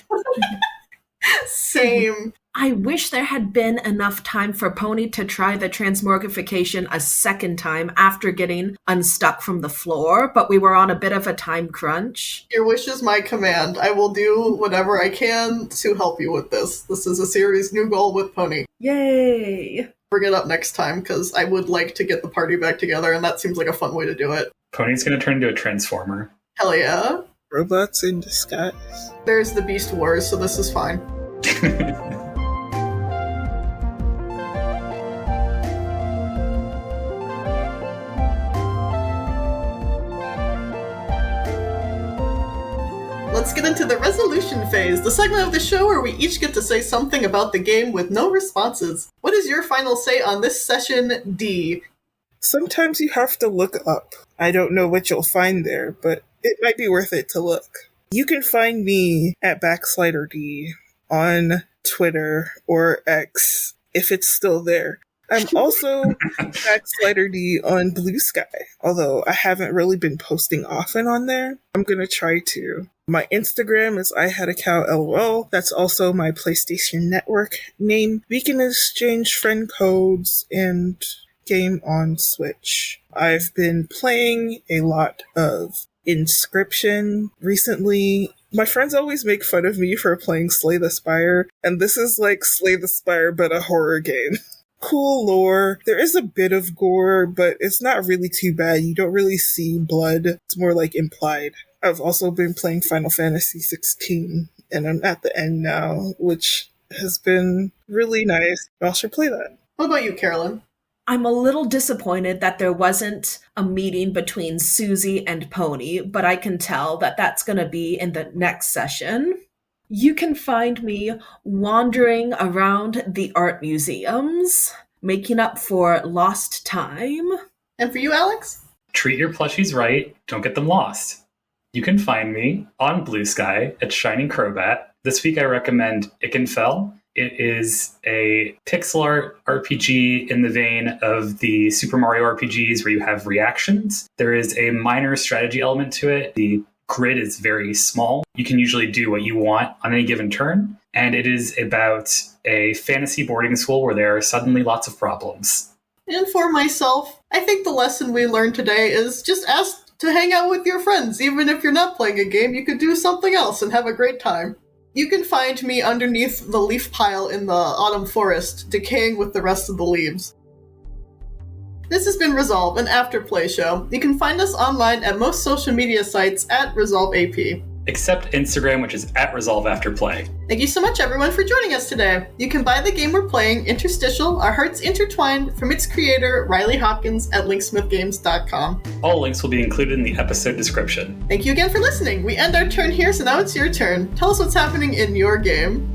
Same. I wish there had been enough time for Poni to try the transmogrification a second time after getting unstuck from the floor, but we were on a bit of a time crunch. Your wish is my command. I will do whatever I can to help you with this. This is a series new goal with Poni. Yay! Bring it up next time, because I would like to get the party back together, and that seems like a fun way to do it. Pony's going to turn into a transformer. Hell yeah. Robots in disguise. There's the Beast Wars, so this is fine. Let's get into the resolution phase, the segment of the show where we each get to say something about the game with no responses. What is your final say on this session, Dee? Sometimes you have to look up. I don't know what you'll find there, but it might be worth it to look. You can find me at @BacksliderD on Twitter or X, if it's still there. I'm also @BacksliderD on Blue Sky, although I haven't really been posting often on there. I'm gonna try to. My Instagram is IHadACowLOL. That's also my PlayStation Network name. We can exchange friend codes and game on Switch. I've been playing a lot of Inscription recently. My friends always make fun of me for playing Slay the Spire, and this is like Slay the Spire but a horror game. Cool lore. There is a bit of gore, but it's not really too bad. You don't really see blood. It's more like implied. I've also been playing Final Fantasy 16, and I'm at the end now, which has been really nice. Y'all should play that. What about you, Carolyn? I'm a little disappointed that there wasn't a meeting between Susie and Poni, but I can tell that that's going to be in the next session. You can find me wandering around the art museums, making up for lost time. And for you, Alex? Treat your plushies right. Don't get them lost. You can find me on Blue Sky at Shining Crowbat. This week I recommend Ikenfell. It is a pixel art RPG in the vein of the Super Mario RPGs where you have reactions. There is a minor strategy element to it. The grid is very small. You can usually do what you want on any given turn. And it is about a fantasy boarding school where there are suddenly lots of problems. And for myself, I think the lesson we learned today is just ask to hang out with your friends. Even if you're not playing a game, you could do something else and have a great time. You can find me underneath the leaf pile in the autumn forest, decaying with the rest of the leaves. This has been Resolve, an after-play show. You can find us online at most social media sites at ResolveAP. Except Instagram, which is @ResolveAfterPlay. Thank you so much, everyone, for joining us today. You can buy the game we're playing, Interstitial, Our Hearts Intertwined, from its creator, Riley Hopkins, at linksmithgames.com. All links will be included in the episode description. Thank you again for listening. We end our turn here, so now it's your turn. Tell us what's happening in your game.